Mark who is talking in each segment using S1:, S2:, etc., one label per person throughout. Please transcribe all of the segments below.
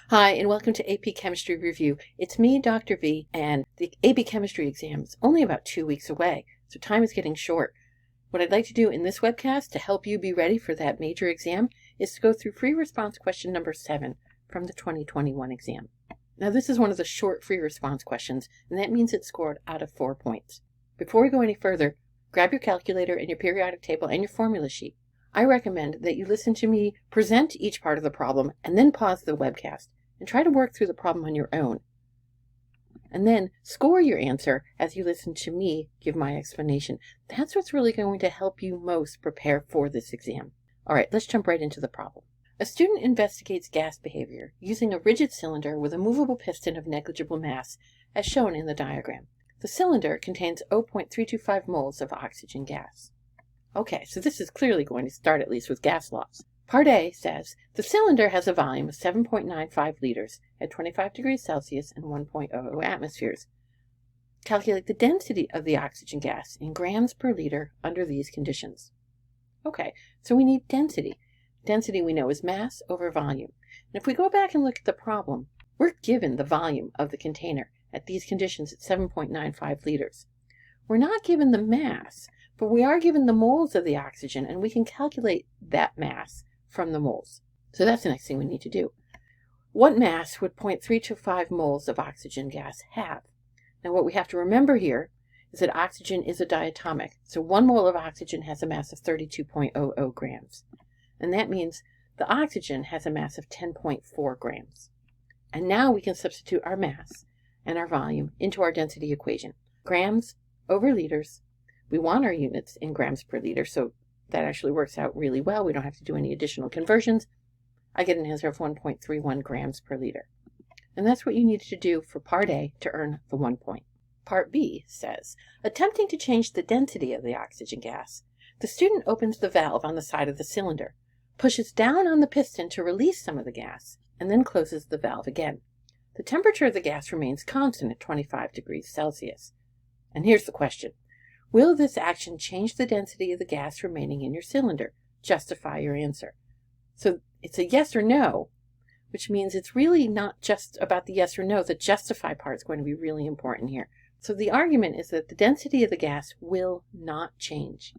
S1: Hi, and welcome to AP Chemistry Review. It's me, Dr. V, and the AP Chemistry exam is only about 2 weeks away, so time is getting short. What I'd like to do in this webcast to help you be ready for that major exam is to go through free response question number 7 from the 2021 exam. Now, this is one of the short free response questions, and that means it's scored out of 4 points. Before we go any further, grab your calculator and your periodic table and your formula sheet. I recommend that you listen to me present each part of the problem and then pause the webcast and try to work through the problem on your own. And then score your answer as you listen to me give my explanation. That's what's really going to help you most prepare for this exam. All right, let's jump right into the problem. A student investigates gas behavior using a rigid cylinder with a movable piston of negligible mass, as shown in the diagram. The cylinder contains 0.325 moles of oxygen gas. Okay, so this is clearly going to start at least with gas laws. Part A says, the cylinder has a volume of 7.95 liters at 25 degrees Celsius and 1.00 atmospheres. Calculate the density of the oxygen gas in grams per liter under these conditions. Okay, so we need density. Density we know is mass over volume. And if we go back and look at the problem, we're given the volume of the container at these conditions at 7.95 liters. We're not given the mass, but we are given the moles of the oxygen, and we can calculate that mass from the moles. So that's the next thing we need to do. What mass would 0.325 moles of oxygen gas have? Now what we have to remember here is that oxygen is a diatomic. So 1 mole of oxygen has a mass of 32.00 grams. And that means the oxygen has a mass of 10.4 grams. And now we can substitute our mass and our volume into our density equation. Grams over liters. We want our units in grams per liter, so that actually works out really well. We don't have to do any additional conversions. I get an answer of 1.31 grams per liter. And that's what you need to do for Part A to earn the 1 point. Part B says, attempting to change the density of the oxygen gas, the student opens the valve on the side of the cylinder, pushes down on the piston to release some of the gas, and then closes the valve again. The temperature of the gas remains constant at 25 degrees Celsius. And here's the question. Will this action change the density of the gas remaining in your cylinder? Justify your answer. So it's a yes or no, which means it's really not just about the yes or no. The justify part is going to be really important here. So the argument is that the density of the gas will not change.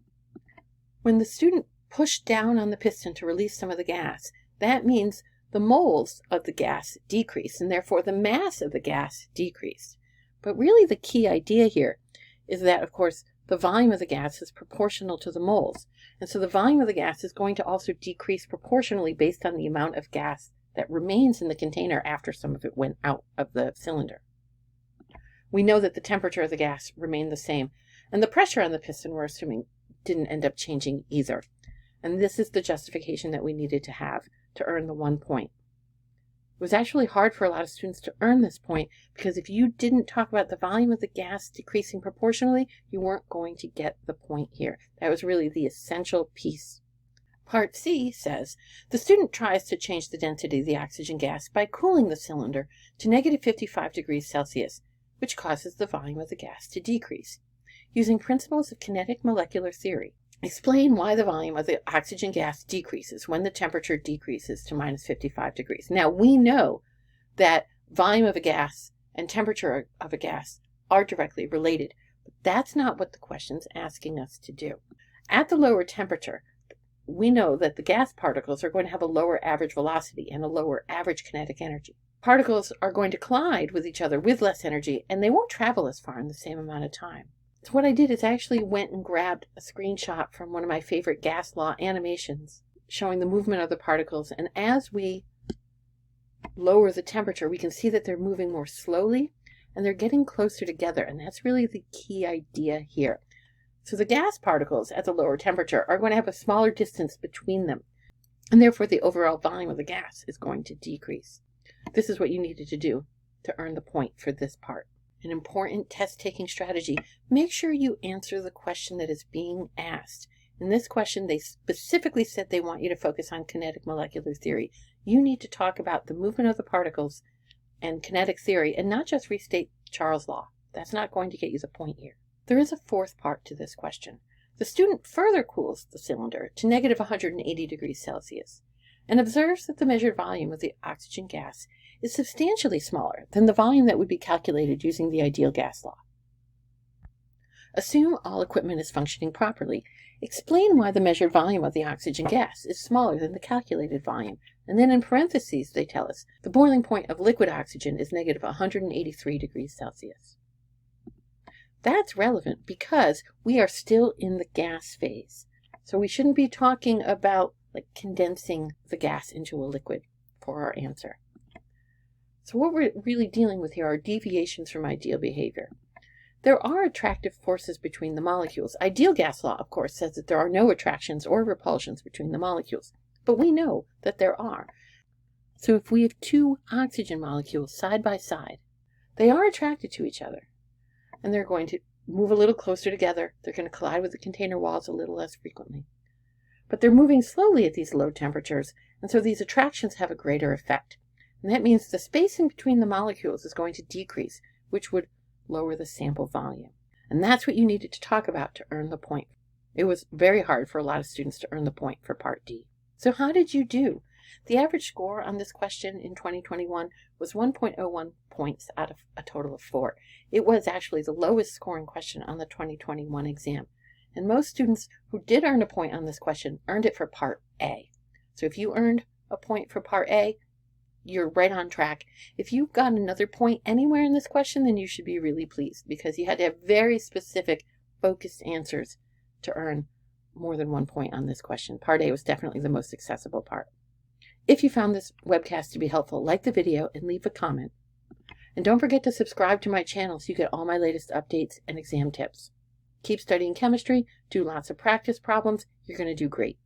S1: When the student pushed down on the piston to release some of the gas, that means the moles of the gas decreased, and therefore the mass of the gas decreased. But really the key idea here is that, of course, the volume of the gas is proportional to the moles. And so the volume of the gas is going to also decrease proportionally based on the amount of gas that remains in the container after some of it went out of the cylinder. We know that the temperature of the gas remained the same, and the pressure on the piston, we're assuming, didn't end up changing either. And this is the justification that we needed to have to earn the 1 point. It was actually hard for a lot of students to earn this point because if you didn't talk about the volume of the gas decreasing proportionally, you weren't going to get the point here. That was really the essential piece. Part C says, the student tries to change the density of the oxygen gas by cooling the cylinder to negative 55 degrees Celsius, which causes the volume of the gas to decrease. Using principles of kinetic molecular theory, explain why the volume of the oxygen gas decreases when the temperature decreases to minus 55 degrees. Now, we know that volume of a gas and temperature of a gas are directly related, but that's not what the question's asking us to do. At the lower temperature, we know that the gas particles are going to have a lower average velocity and a lower average kinetic energy. Particles are going to collide with each other with less energy, and they won't travel as far in the same amount of time. So what I did is I actually went and grabbed a screenshot from one of my favorite gas law animations showing the movement of the particles. And as we lower the temperature, we can see that they're moving more slowly and they're getting closer together. And that's really the key idea here. So the gas particles at the lower temperature are going to have a smaller distance between them. And therefore the overall volume of the gas is going to decrease. This is what you needed to do to earn the point for this part. An important test-taking strategy, make sure you answer the question that is being asked. In this question, they specifically said they want you to focus on kinetic molecular theory. You need to talk about the movement of the particles and kinetic theory and not just restate Charles' law. That's not going to get you the point here. There is a fourth part to this question. The student further cools the cylinder to negative 180 degrees Celsius. and observes that the measured volume of the oxygen gas is substantially smaller than the volume that would be calculated using the ideal gas law. Assume all equipment is functioning properly. Explain why the measured volume of the oxygen gas is smaller than the calculated volume. And then in parentheses, they tell us the boiling point of liquid oxygen is negative 183 degrees Celsius. That's relevant because we are still in the gas phase. So we shouldn't be talking about like condensing the gas into a liquid for our answer. So what we're really dealing with here are deviations from ideal behavior. There are attractive forces between the molecules. Ideal gas law, of course, says that there are no attractions or repulsions between the molecules, but we know that there are. So if we have two oxygen molecules side by side, they are attracted to each other, and they're going to move a little closer together. They're going to collide with the container walls a little less frequently. But they're moving slowly at these low temperatures, and so these attractions have a greater effect. And that means the spacing between the molecules is going to decrease, which would lower the sample volume. And that's what you needed to talk about to earn the point. It was very hard for a lot of students to earn the point for Part D. So how did you do? The average score on this question in 2021 was 1.01 points out of a total of 4. It was actually the lowest scoring question on the 2021 exam. And most students who did earn a point on this question earned it for Part A. So if you earned a point for Part A, you're right on track. If you got another point anywhere in this question, then you should be really pleased because you had to have very specific, focused answers to earn more than 1 point on this question. Part A was definitely the most accessible part. If you found this webcast to be helpful, like the video and leave a comment. And don't forget to subscribe to my channel so you get all my latest updates and exam tips. Keep studying chemistry, do lots of practice problems. You're going to do great.